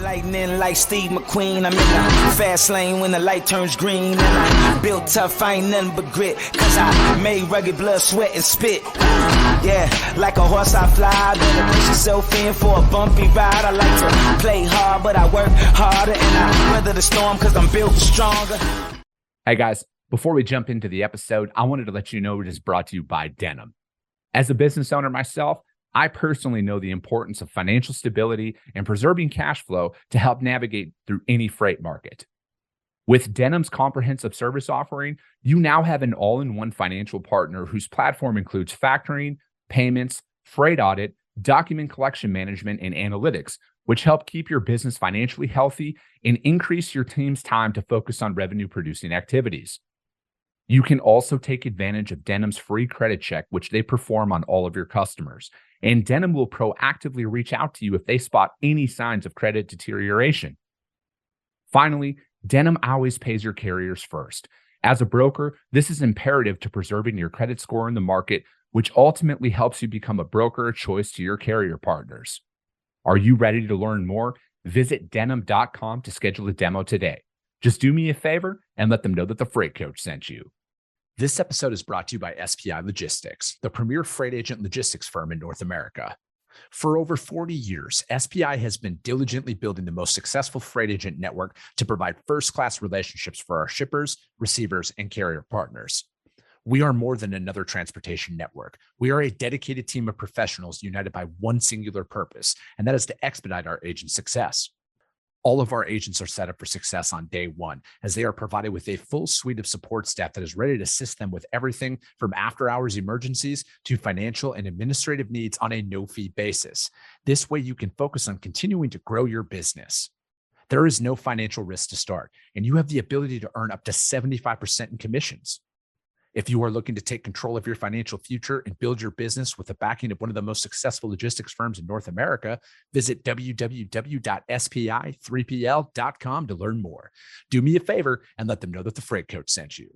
Lightning like Steve McQueen. I'm in the fast lane when the light turns green. And I built tough, I ain't nothing but grit. Cause I made rugged blood, sweat, and spit. Yeah, like a horse I fly. Better push yourself in for a bumpy ride. I like to play hard, but I work harder. And I weather the storm cause I'm built stronger. Hey guys, before we jump into the episode, I wanted to let you know it is brought to you by Denim. As a business owner myself, I personally know the importance of financial stability and preserving cash flow to help navigate through any freight market. With Denim's comprehensive service offering, you now have an all-in-one financial partner whose platform includes factoring, payments, freight audit, document collection management, and analytics, which help keep your business financially healthy and increase your team's time to focus on revenue-producing activities. You can also take advantage of Denim's free credit check, which they perform on all of your customers. And Denim will proactively reach out to you if they spot any signs of credit deterioration. Finally, Denim always pays your carriers first. As a broker, this is imperative to preserving your credit score in the market, which ultimately helps you become a broker of choice to your carrier partners. Are you ready to learn more? Visit denim.com to schedule a demo today. Just do me a favor and let them know that the Freight Coach sent you. This episode is brought to you by SPI Logistics, the premier freight agent logistics firm in North America. For over 40 years, SPI has been diligently building the most successful freight agent network to provide first-class relationships for our shippers, receivers, and carrier partners. We are more than another transportation network. We are a dedicated team of professionals united by one singular purpose, and that is to expedite our agents' success. All of our agents are set up for success on day one, as they are provided with a full suite of support staff that is ready to assist them with everything from after-hours emergencies to financial and administrative needs on a no-fee basis. This way, you can focus on continuing to grow your business. There is no financial risk to start, and you have the ability to earn up to 75% in commissions. If you are looking to take control of your financial future and build your business with the backing of one of the most successful logistics firms in North America, visit www.spi3pl.com to learn more. Do me a favor and let them know that the Freight Coach sent you.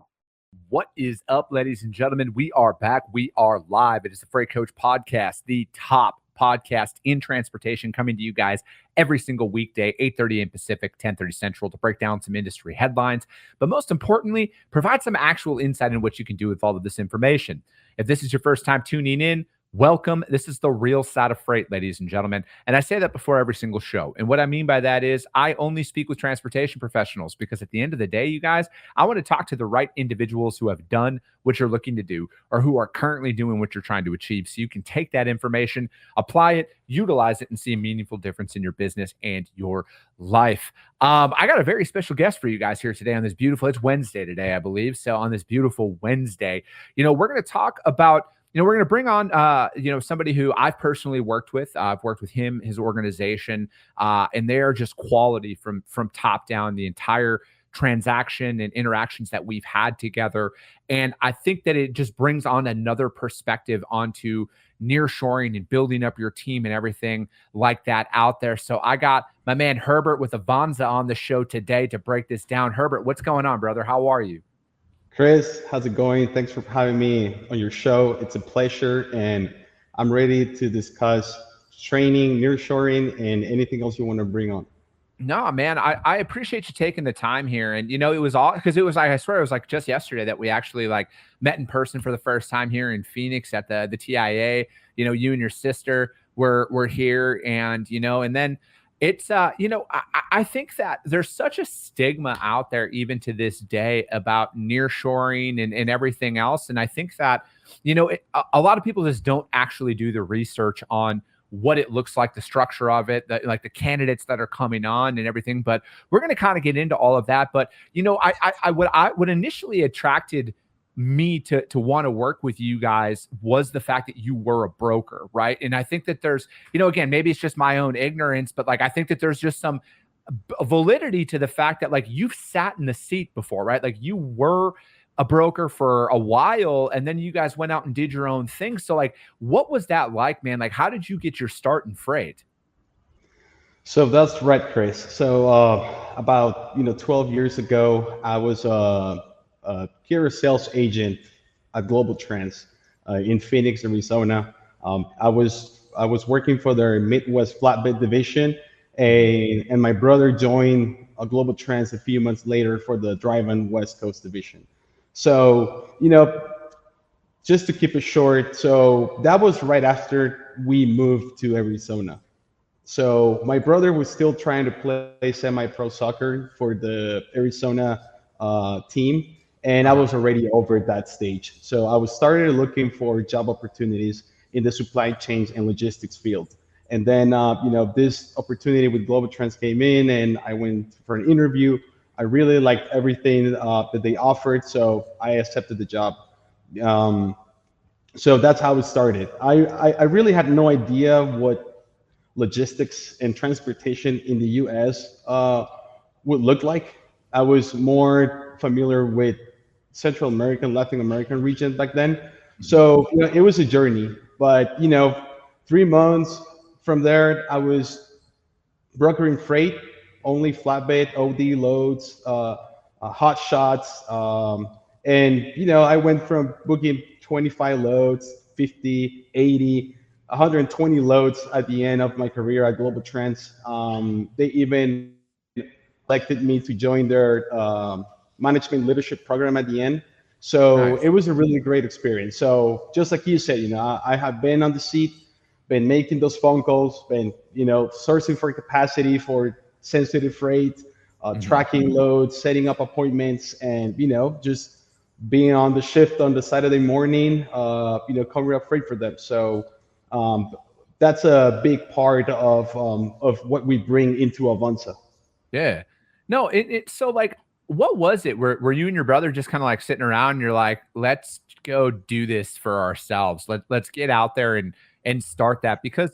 What is up, ladies and gentlemen? We are back. We are live. It is the Freight Coach Podcast, the top podcast in transportation, coming to you guys every single weekday, 8:30 a.m. Pacific, 10:30 Central, to break down some industry headlines, but most importantly, provide some actual insight in what you can do with all of this information. If this is your first time tuning in, welcome. This is the real side of freight, ladies and gentlemen. And I say that before every single show. And what I mean by that is I only speak with transportation professionals, because at the end of the day, you guys, I want to talk to the right individuals who have done what you're looking to do or who are currently doing what you're trying to achieve. So you can take that information, apply it, utilize it, and see a meaningful difference in your business and your life. I got a very special guest for you guys here today on this beautiful, it's Wednesday today, I believe. So on this beautiful Wednesday, we're going to talk about we're going to bring on, somebody who I've personally worked with. I've worked with him, his organization, and they are just quality from top down, the entire transaction and interactions that we've had together. And I think that it just brings on another perspective onto nearshoring and building up your team and everything like that out there. So I got my man Herbert with AVANZA on the show today to break this down. Herbert, what's going on, brother? How are you? Chris, how's it going? Thanks for having me on your show. It's a pleasure, and I'm ready to discuss training, nearshoring, and anything else you want to bring on. No, man, I appreciate you taking the time here. And, it was all because I swear it was like just yesterday that we actually met in person for the first time here in Phoenix at the TIA. You and your sister were here, and, and then it's, I think that there's such a stigma out there even to this day about nearshoring and everything else. And I think that, a lot of people just don't actually do the research on what it looks like, the structure of it, the candidates that are coming on and everything. But we're going to kind of get into all of that. But, what initially attracted me to want to work with you guys was the fact that you were a broker, right? And I think that there's, again, maybe it's just my own ignorance, but I think that there's just some validity to the fact that you've sat in the seat before, right? You were a broker for a while, and then you guys went out and did your own thing. So what was that like, man? How did you get your start in freight? So that's right, Chris. So about 12 years ago, I was a carrier sales agent at Global Trans in Phoenix, Arizona. I was working for their Midwest flatbed division, and my brother joined a Global Trans a few months later for the Drive-On West Coast division. So, just to keep it short, so that was right after we moved to Arizona. So my brother was still trying to play semi-pro soccer for the Arizona team, and I was already over at that stage. So I was started looking for job opportunities in the supply chains and logistics field. And then this opportunity with Global Trans came in, and I went for an interview. I really liked everything that they offered, so I accepted the job. So that's how it started. I really had no idea what logistics and transportation in the U.S. Would look like. I was more familiar with Central American, Latin American region back then. So it was a journey. But 3 months from there, I was brokering freight, only flatbed, OD loads, hot shots, and I went from booking 25 loads, 50, 80, 120 loads at the end of my career at Global Trans. They even elected me to join their management leadership program at the end. So Nice. it was a really great experience. So just like you said, I have been on the seat, been making those phone calls, been sourcing for capacity for sensitive freight, tracking loads, setting up appointments, and just being on the shift on the Saturday morning, covering up freight for them. So that's a big part of what we bring into Avanza. Yeah. No, so like, what was it? Were you and your brother just kind of like sitting around and you're like, let's go do this for ourselves. Let's get out there and start that, because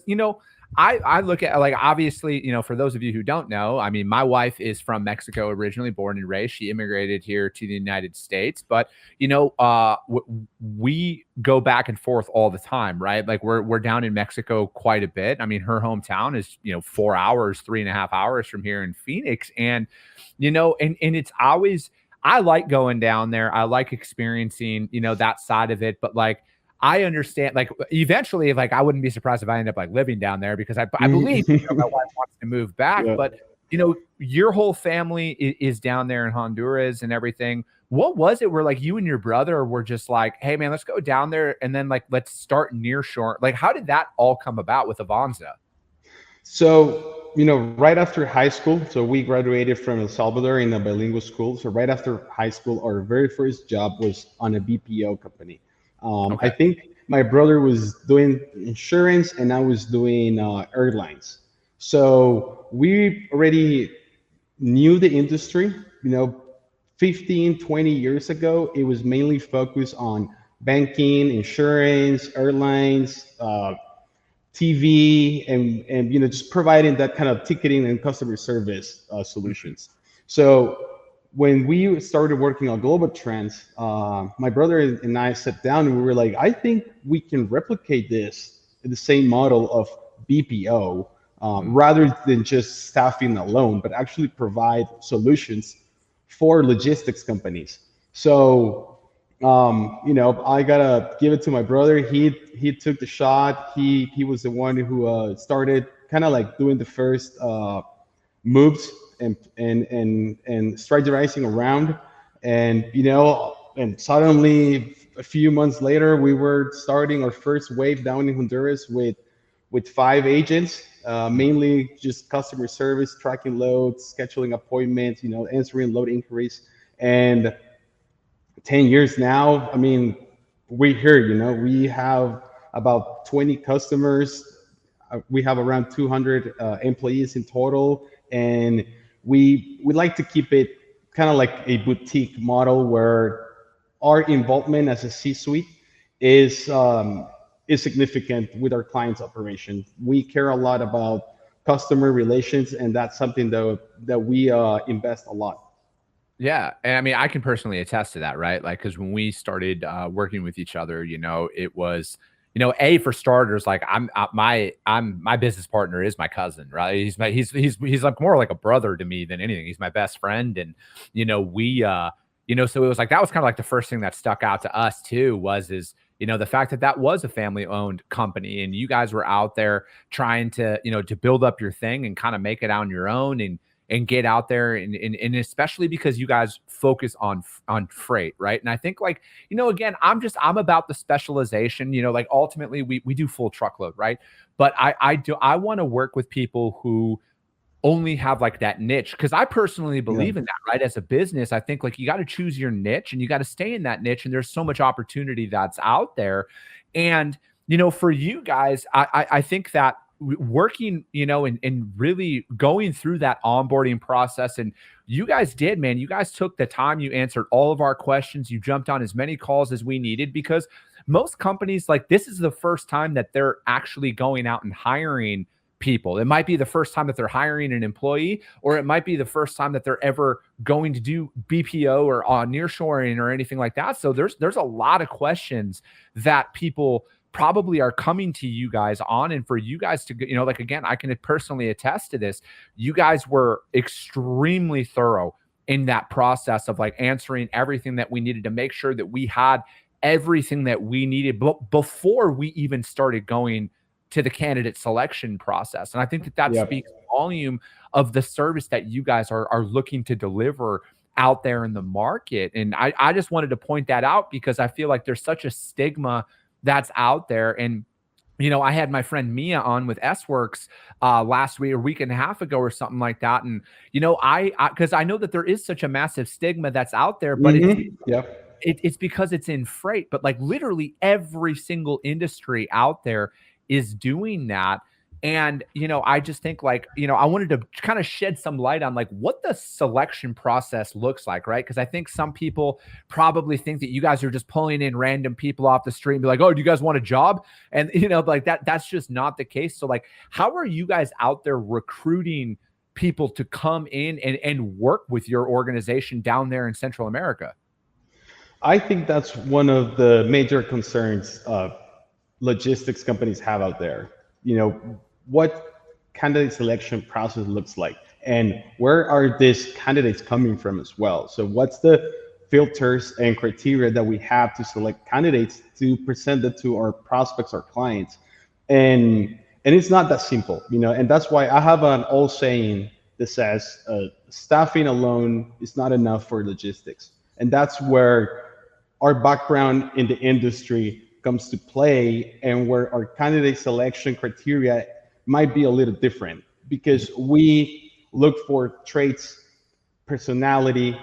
I look at, like, obviously, for those of you who don't know, I mean, my wife is from Mexico originally, born and raised. She immigrated here to the United States, but we go back and forth all the time, right? Like we're down in Mexico quite a bit. I mean, her hometown is 4 hours, 3.5 hours from here in Phoenix, and and it's always, I like going down there. I like experiencing that side of it, but like, I understand, like, eventually, like, I wouldn't be surprised if I end up like living down there, because I believe my wife wants to move back. Yeah. But your whole family is down there in Honduras and everything. What was it where like you and your brother were just like, hey man, let's go down there and then like let's start Nearshore? Like, how did that all come about with Avanza? So, right after high school, so we graduated from El Salvador in a bilingual school. So right after high school, our very first job was on a BPO company. Okay. I think my brother was doing insurance and I was doing airlines. So we already knew the industry. 15, 20 years ago, it was mainly focused on banking, insurance, airlines, TV, and just providing that kind of ticketing and customer service solutions. So when we started working on Global Trans, my brother and I sat down and we were like, I think we can replicate this in the same model of BPO, rather than just staffing alone, but actually provide solutions for logistics companies. So, I gotta give it to my brother. He took the shot. He was the one who started kind of like doing the first moves and strategizing around, and suddenly a few months later we were starting our first wave down in Honduras with 5 agents, mainly just customer service, tracking loads, scheduling appointments, answering load inquiries. And 10 years now, I mean, we're here, we have about 20 customers. We have around 200 employees in total, and we like to keep it kind of like a boutique model where our involvement as a C-suite is significant with our clients' operation. We care a lot about customer relations, and that's something that we invest a lot. Yeah. And I mean, I can personally attest to that, right? Like, because when we started working with each other, it was, for starters, like my business partner is my cousin, right? He's like more like a brother to me than anything. He's my best friend. And, we, so it was like, that was kind of like the first thing that stuck out to us too, is the fact that that was a family owned company and you guys were out there trying to, to build up your thing and kind of make it on your own and get out there and especially because you guys focus on freight, right? And I think like, again, I'm about the specialization, like ultimately we do full truckload, right? But I want to work with people who only have like that niche, because I personally believe in that, right? As a business, I think like you got to choose your niche and you got to stay in that niche, and there's so much opportunity that's out there. And for you guys, I think that working, and really going through that onboarding process, and you guys did, man, you guys took the time, you answered all of our questions, you jumped on as many calls as we needed, because most companies, like, this is the first time that they're actually going out and hiring people. It might be the first time that they're hiring an employee, or it might be the first time that they're ever going to do BPO or nearshoring or anything like that. So there's a lot of questions that people probably are coming to you guys on, and for you guys to, like, again, I can personally attest to this. You guys were extremely thorough in that process of like answering everything that we needed to make sure that we had everything that we needed before we even started going to the candidate selection process. And I think that speaks volume of the service that you guys are looking to deliver out there in the market. And I just wanted to point that out because I feel like there's such a stigma that's out there. And, I had my friend Mia on with S-Works last week, or week and a half ago or something like that. And, because I know that there is such a massive stigma that's out there, but it's because it's in freight. But like literally every single industry out there is doing that. And, I just think like, I wanted to kind of shed some light on like what the selection process looks like, right? Because I think some people probably think that you guys are just pulling in random people off the street and be like, oh, do you guys want a job? And, like that's just not the case. So like, how are you guys out there recruiting people to come in and work with your organization down there in Central America? I think that's one of the major concerns logistics companies have out there. What candidate selection process looks like, and where are these candidates coming from as well. So what's the filters and criteria that we have to select candidates to present it to our prospects, our clients? And it's not that simple, and that's why I have an old saying that says staffing alone is not enough for logistics. And that's where our background in the industry comes to play, and where our candidate selection criteria might be a little different, because we look for traits, personality,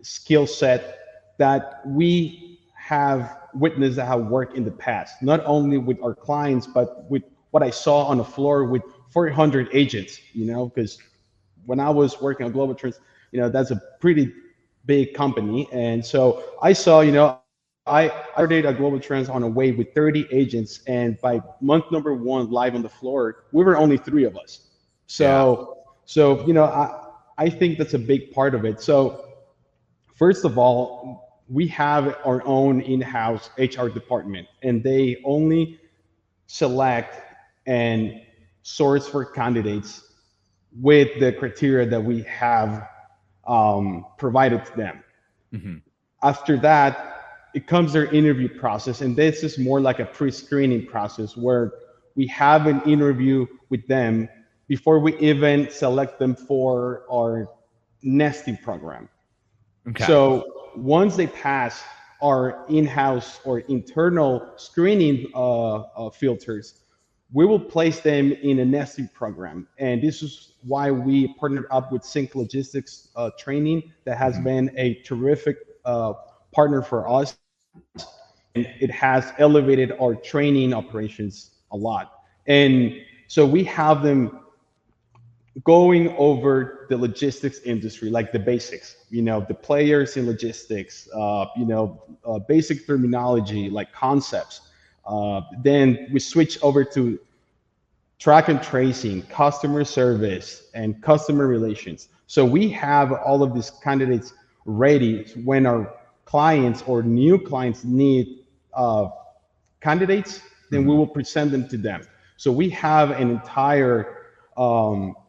skill set that we have witnessed that have worked in the past, not only with our clients, but with what I saw on the floor with 400 agents, because when I was working on Global Trends, that's a pretty big company. And so I saw, I started at Global Trends on a way with 30 agents, and by month number 1 live on the floor, we were only 3 of us. So I think that's a big part of it. So first of all, we have our own in-house HR department, and they only select and source for candidates with the criteria that we have provided to them. Mm-hmm. After that, it comes their interview process, and this is more like a pre-screening process where we have an interview with them before we even select them for our nesting program. Okay. So once they pass our in-house or internal screening filters, we will place them in a nesting program. And this is why we partnered up with Sync Logistics Training, that has been a terrific partner for us. And it has elevated our training operations a lot. And so we have them going over the logistics industry, like the basics, the players in logistics, basic terminology, like concepts. Then we switch over to track and tracing, customer service, and customer relations. So we have all of these candidates ready when our clients or new clients need candidates, then we will present them to them. So we have an entire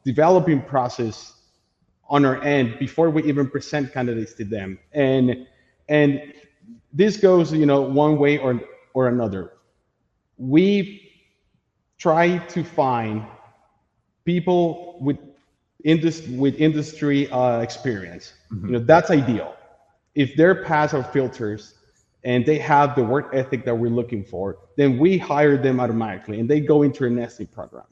developing process on our end before we even present candidates to them. And this goes, one way or or another, we try to find people with industry experience. That's ideal. If they're past our filters and they have the work ethic that we're looking for, then we hire them automatically and they go into our nesting program.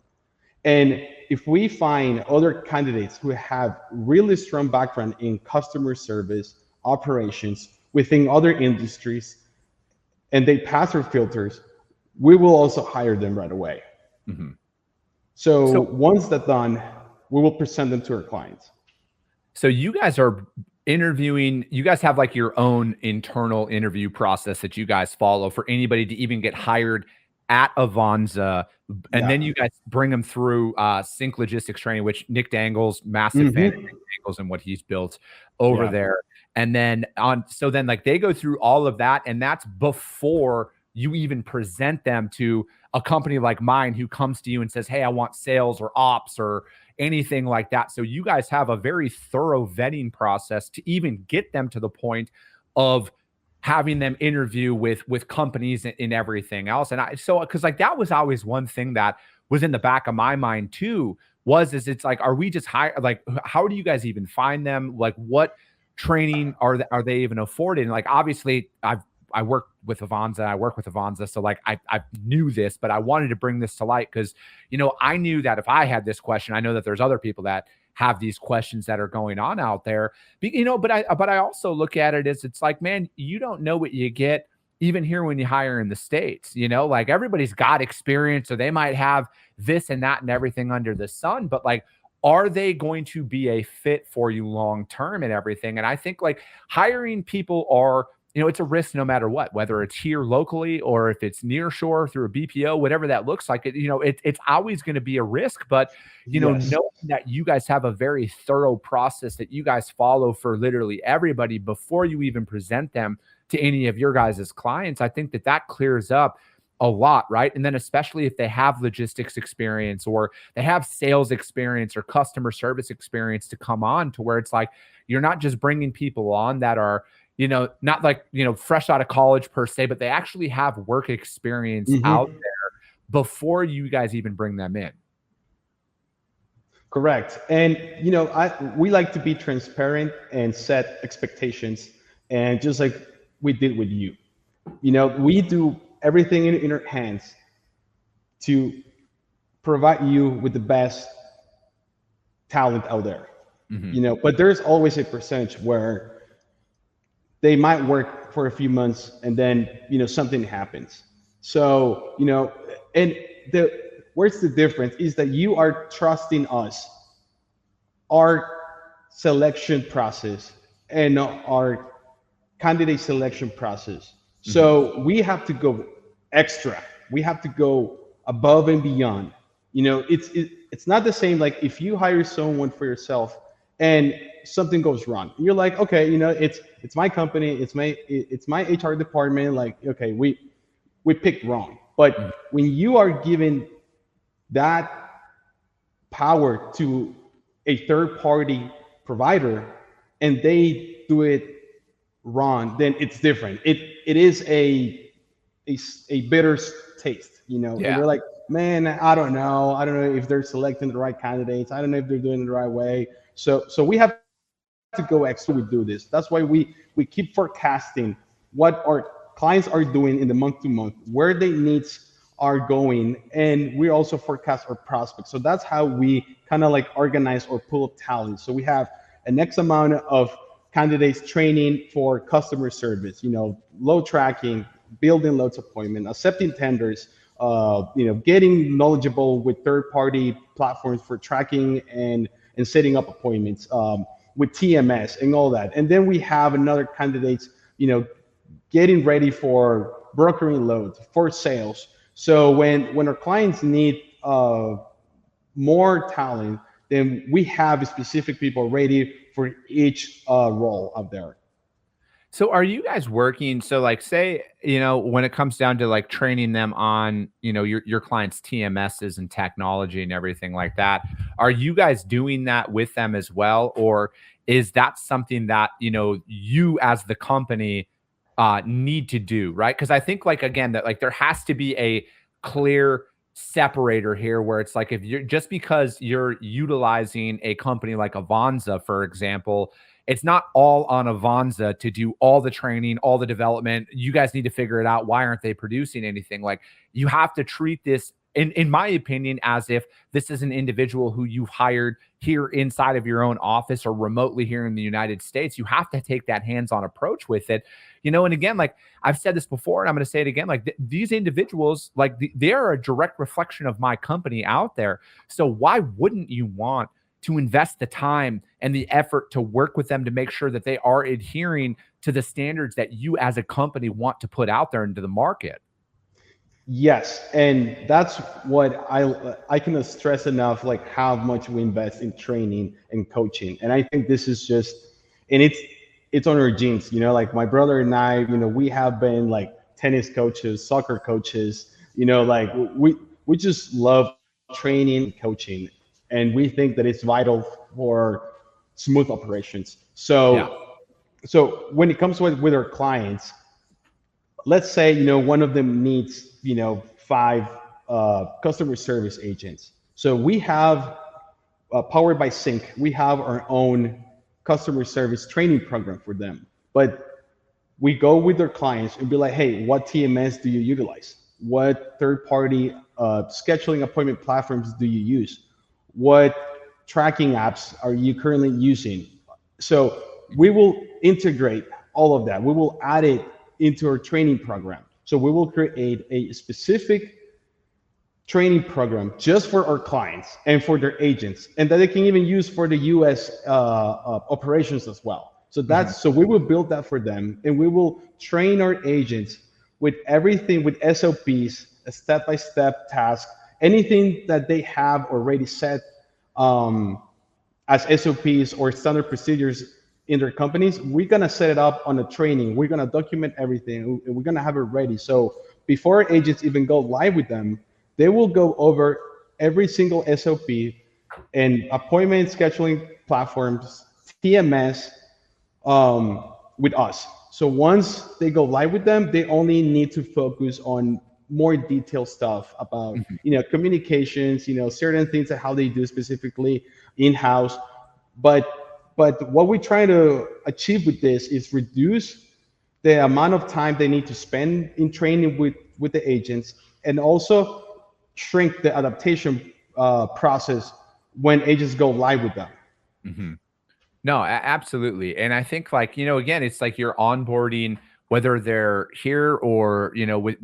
And if we find other candidates who have really strong background in customer service, operations within other industries, and they pass our filters, we will also hire them right away. So once that's done, we will present them to our clients. So you guys are interviewing, you guys have like your own internal interview process that you guys follow for anybody to even get hired at AVANZA. And then you guys bring them through Sync Logistics training, which Nick Dangle's massive fan of Nick Dangle's and what he's built over there. And then so then like they go through all of that, and that's before you even present them to a company like mine who comes to you and says, hey, I want sales or ops or anything like that. So you guys have a very thorough vetting process to even get them to the point of having them interview with companies and everything else. And because like that was always one thing that was in the back of my mind too, is it's like, are we just like, how do you guys even find them? Like what training are they even afforded? And like, obviously I work with AVANZA. So like I knew this, but I wanted to bring this to light because, I knew that if I had this question, I know that there's other people that have these questions that are going on out there, but I also look at it as it's like, man, you don't know what you get even here when you hire in the States, like everybody's got experience or they might have this and that and everything under the sun, but like, are they going to be a fit for you long-term and everything? And I think like hiring people are, it's a risk no matter what, whether it's here locally or if it's nearshore through a BPO, whatever that looks like, it's always going to be a risk. But, knowing that you guys have a very thorough process that you guys follow for literally everybody before you even present them to any of your guys' clients, I think that clears up a lot, right? And then especially if they have logistics experience or they have sales experience or customer service experience to come on to where it's like, you're not just bringing people on that are, not like, fresh out of college per se, but they actually have work experience out there before you guys even bring them in. Correct. And, we like to be transparent and set expectations. And just like we did with you, we do everything in our hands to provide you with the best talent out there, but there's always a percentage where they might work for a few months and then, something happens. So, and where's the difference is that you are trusting us, our selection process and our candidate selection process. So we have to go extra. We have to go above and beyond. It's not the same like if you hire someone for yourself and something goes wrong. You're like, okay, it's my company, it's my HR department. Like, okay, we picked wrong. But when you are given that power to a third-party provider and they do it wrong, then it's different. It is a bitter taste, And you're like, man, I don't know if they're selecting the right candidates. I don't know if they're doing it the right way. So we have to go extra. We do this. That's why we keep forecasting what our clients are doing in the month to month, where their needs are going, and we also forecast our prospects. So that's how we kind of like organize or pull up talent. So we have an X amount of candidates training for customer service, load tracking, building loads appointment, accepting tenders, getting knowledgeable with third-party platforms for tracking and setting up appointments, with TMS and all that. And then we have another candidates, getting ready for brokering loads, for sales. So when our clients need more talent, then we have specific people ready for each role out there. So are you guys working? So like say, when it comes down to like training them on, your clients' TMSs and technology and everything like that, are you guys doing that with them as well? Or is that something that, you as the company need to do, right? Because I think like, again, that like there has to be a clear separator here where it's like, if you're just because you're utilizing a company like AVANZA, for example, it's not all on AVANZA to do all the training, all the development. You guys need to figure it out. Why aren't they producing anything? Like, you have to treat this, in my opinion, as if this is an individual who you've hired here inside of your own office or remotely here in the United States. You have to take that hands-on approach with it, and again, like I've said this before, and I'm going to say it again, like these individuals, like they are a direct reflection of my company out there. So why wouldn't you want to invest the time and the effort to work with them to make sure that they are adhering to the standards that you as a company want to put out there into the market? Yes, and that's what I cannot stress enough, like how much we invest in training and coaching. And I think this is just, and it's on our genes, like my brother and I, we have been like tennis coaches, soccer coaches, like we just love training and coaching, and we think that it's vital for smooth operations. So when it comes with our clients, let's say, one of them needs, 5 customer service agents. So we have, powered by Sync, we have our own customer service training program for them. But we go with their clients and be like, hey, what TMS do you utilize? What third-party scheduling appointment platforms do you use? What tracking apps are you currently using? So we will integrate all of that. We will add it into our training program. So we will create a specific training program just for our clients and for their agents, and that they can even use for the US operations as well. So so we will build that for them, and we will train our agents with everything, with SOPs, a step-by-step task, anything that they have already set as SOPs or standard procedures in their companies. We're gonna set it up on a training. We're gonna document everything, and we're gonna have it ready. So before agents even go live with them, they will go over every single SOP and appointment scheduling platforms, TMS, with us. So once they go live with them, they only need to focus on more detailed stuff about, communications, certain things and how they do specifically in-house. But what we're trying to achieve with this is reduce the amount of time they need to spend in training with the agents, and also shrink the adaptation process when agents go live with them. Mm-hmm. No, absolutely. And I think like, again, it's like you're onboarding, whether they're here or,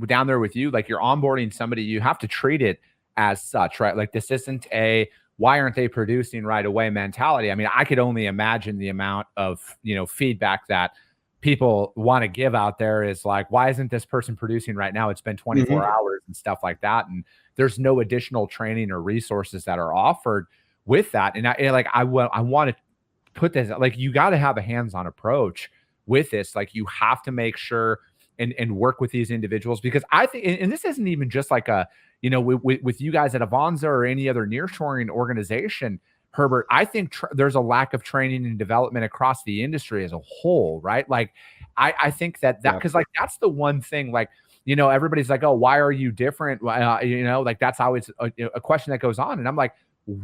down there with you, like you're onboarding somebody, you have to treat it as such, right? Like this isn't a, why aren't they producing right away mentality? I mean, I could only imagine the amount of, feedback that people want to give out there is like, why isn't this person producing right now? It's been 24 hours and stuff like that. And there's no additional training or resources that are offered with that. And I want to put this, like, you got to have a hands-on approach with this. Like you have to make sure and work with these individuals, because I think, and this isn't even just like a, with you guys at AVANZA or any other nearshoring organization, Herbert, I think there's a lack of training and development across the industry as a whole, right? Like, I think that because like that's the one thing, like, everybody's like, oh, why are you different? Like that's always a question that goes on, and I'm like,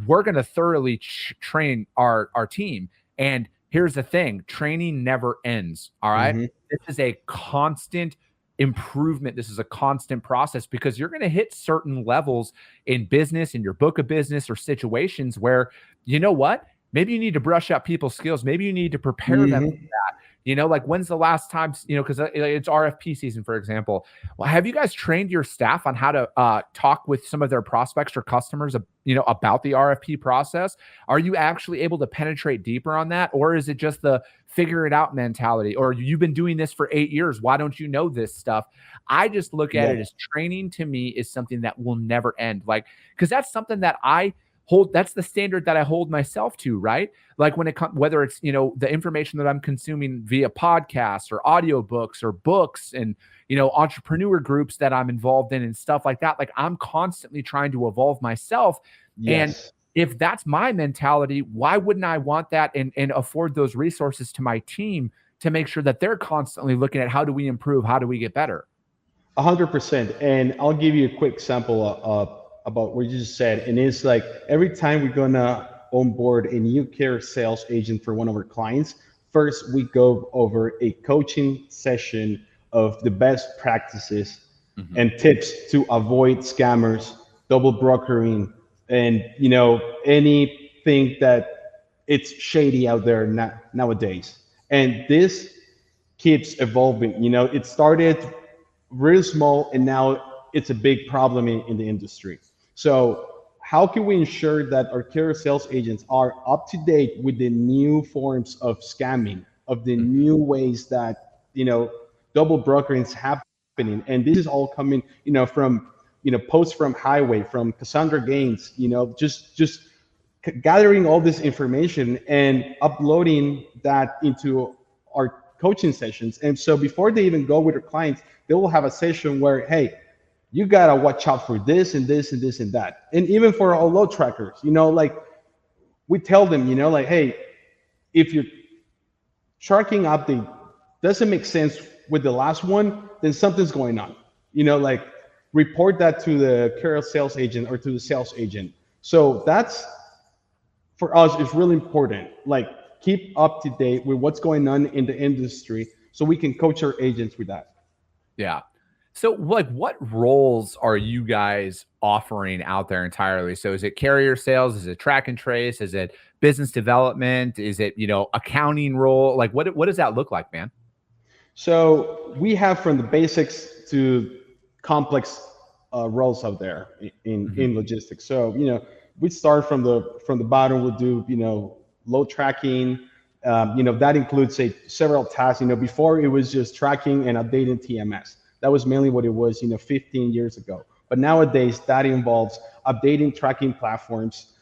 we're going to thoroughly train our team, and here's the thing: training never ends. All right, this is a constant improvement. This is a constant process, because you're going to hit certain levels in business, in your book of business, or situations where, maybe you need to brush up people's skills. Maybe you need to prepare them for that. Like when's the last time, because it's RFP season, for example. Well, have you guys trained your staff on how to talk with some of their prospects or customers, about the RFP process? Are you actually able to penetrate deeper on that? Or is it just the figure it out mentality? Or you've been doing this for 8 years, why don't you know this stuff? I just look at it as training to me is something that will never end. Like, because that's something that I hold, that's the standard that I hold myself to, right? Like when it comes, whether it's, the information that I'm consuming via podcasts or audiobooks or books and, entrepreneur groups that I'm involved in and stuff like that. Like I'm constantly trying to evolve myself. And if that's my mentality, why wouldn't I want that and afford those resources to my team to make sure that they're constantly looking at how do we improve? How do we get better? 100%. And I'll give you a quick sample about what you just said. And it's like every time we're gonna onboard a new care sales agent for one of our clients, first we go over a coaching session of the best practices and tips to avoid scammers, double brokering, and anything that it's shady out there nowadays. And this keeps evolving. It started really small and now it's a big problem in the industry. So how can we ensure that our carrier sales agents are up to date with the new forms of scamming, of the new ways that double brokering is happening? And this is all coming from posts from Highway, from Cassandra Gaines, just gathering all this information and uploading that into our coaching sessions. And so before they even go with their clients, they will have a session where, hey, you gotta watch out for this and this and this and that. And even for our load trackers, like we tell them, hey, if your tracking update doesn't make sense with the last one, then something's going on. Like report that to the carrier sales agent or to the sales agent. So that's, for us, is really important. Like keep up to date with what's going on in the industry so we can coach our agents with that. Yeah. So like what roles are you guys offering out there entirely? So is it carrier sales? Is it track and trace? Is it business development? Is it, accounting role? Like what does that look like, man? So we have from the basics to complex roles out there in logistics. So, we start from the bottom. We'll do, load tracking. That includes several tasks. Before it was just tracking and updating TMS. That was mainly what it was, 15 years ago. But nowadays that involves updating tracking platforms,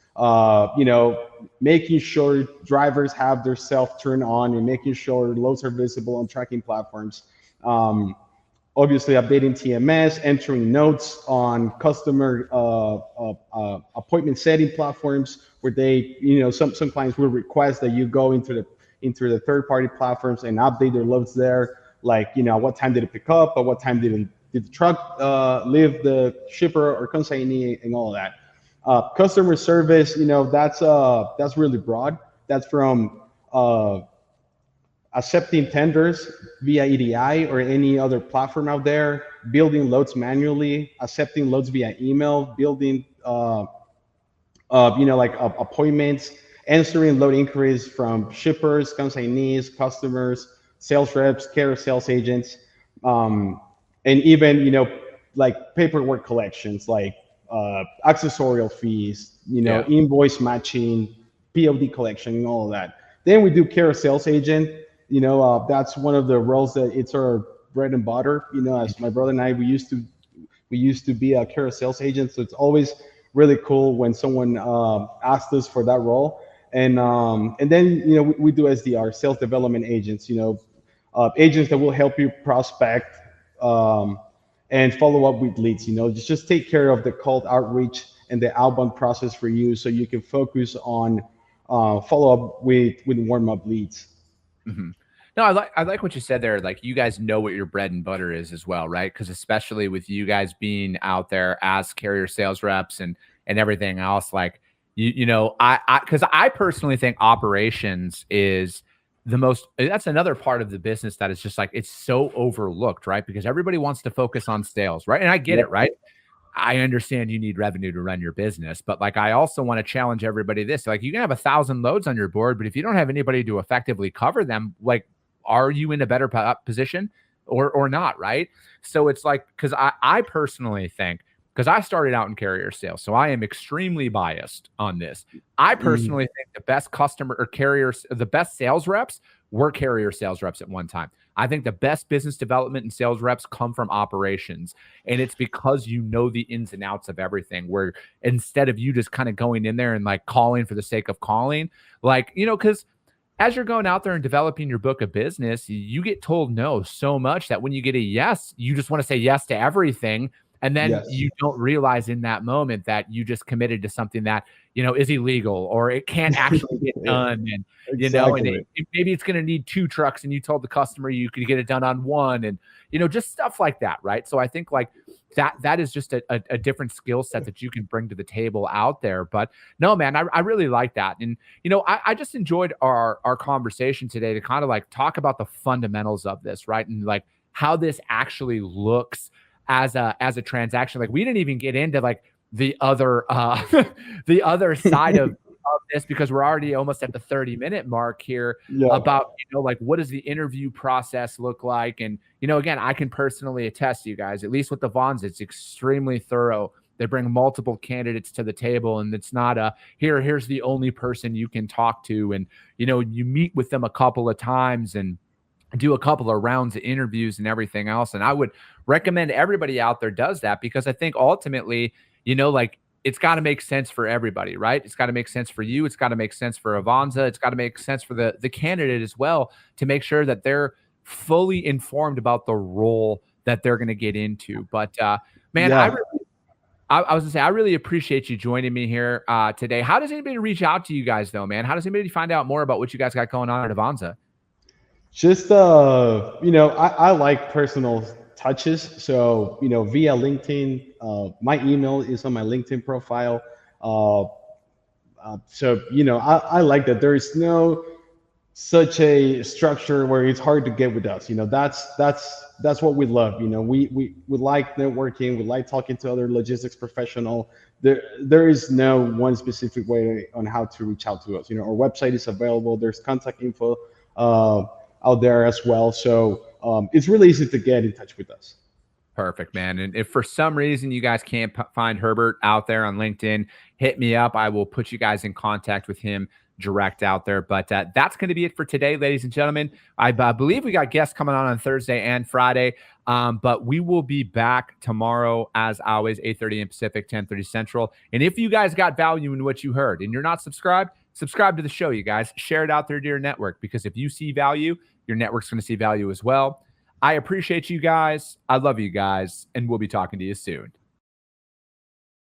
making sure drivers have their self turned on and making sure loads are visible on tracking platforms. Obviously updating TMS, entering notes on customer appointment setting platforms where they, some clients will request that you go into the third-party platforms and update their loads there. Like, what time did it pick up? Or what time did the truck leave the shipper or consignee and all of that. Customer service, that's really broad. That's from accepting tenders via EDI or any other platform out there, building loads manually, accepting loads via email, building, appointments, answering load inquiries from shippers, consignees, customers, sales reps, carrier sales agents, and even, like paperwork collections, like accessorial fees, invoice matching, POD collection, and all of that. Then we do carrier sales agent. That's one of the roles that it's our bread and butter. As my brother and I, we used to be a carrier sales agent. So it's always really cool when someone asks us for that role. And then, we do SDR, sales development agents, agents that will help you prospect and follow up with leads, just take care of the cold outreach and the outbound process for you so you can focus on follow up with warm up leads. Mm-hmm. No, I like what you said there. Like you guys know what your bread and butter is as well, right? Because especially with you guys being out there as carrier sales reps and everything else, like because I personally think operations is that's another part of the business that is just like it's so overlooked, right? Because everybody wants to focus on sales, right? And I get it, right? I understand you need revenue to run your business, but like I also want to challenge everybody this. Like you can have 1,000 loads on your board, but if you don't have anybody to effectively cover them, like are you in a better position or not, right? So it's like, because I personally think, because I started out in carrier sales, so I am extremely biased on this. I personally think the best customer or carriers, the best sales reps were carrier sales reps at one time. I think the best business development and sales reps come from operations. And it's because you know the ins and outs of everything, where instead of you just kind of going in there and like calling for the sake of calling, like, because as you're going out there and developing your book of business, you get told no so much that when you get a yes, you just want to say yes to everything. And then Yes. you don't realize in that moment that you just committed to something that, is illegal or it can't actually get done. And, Exactly. maybe it's going to need 2 trucks and you told the customer you could get it done on 1 and, just stuff like that. Right. So I think like that is just a different skill set that you can bring to the table out there. But no, man, I really like that. And, I just enjoyed our conversation today to kind of like talk about the fundamentals of this, right? And like how this actually looks as a transaction. Like we didn't even get into like the other the other side of this because we're already almost at the 30-minute mark here about like what does the interview process look like. And again, I can personally attest to you guys, at least with the AVANZA, it's extremely thorough. They bring multiple candidates to the table, and it's not here's the only person you can talk to. And you meet with them a couple of times and do a couple of rounds of interviews and everything else. And I would recommend everybody out there does that because I think ultimately, like it's got to make sense for everybody, right? It's got to make sense for you. It's got to make sense for AVANZA. It's got to make sense for the candidate as well to make sure that they're fully informed about the role that they're going to get into. But man, I was gonna say, I really appreciate you joining me here today. How does anybody reach out to you guys though, man? How does anybody find out more about what you guys got going on at AVANZA? Just I like personal touches, so via LinkedIn. My email is on my LinkedIn profile. So I like that there is no such a structure where it's hard to get with us. That's what we love. We like networking. We like talking to other logistics professional. There is no one specific way on how to reach out to us. Our website is available. There's contact info out there as well. So it's really easy to get in touch with us. Perfect, man. And if for some reason you guys can't find Herbert out there on LinkedIn, hit me up. I will put you guys in contact with him direct out there. But that's going to be it for today, ladies and gentlemen. I believe we got guests coming on Thursday and Friday, but we will be back tomorrow as always, 8:30 a.m. Pacific, 10:30 Central. And if you guys got value in what you heard and you're not subscribed, subscribe to the show, you guys. Share it out there to your network because if you see value, your network's going to see value as well. I appreciate you guys. I love you guys, and we'll be talking to you soon.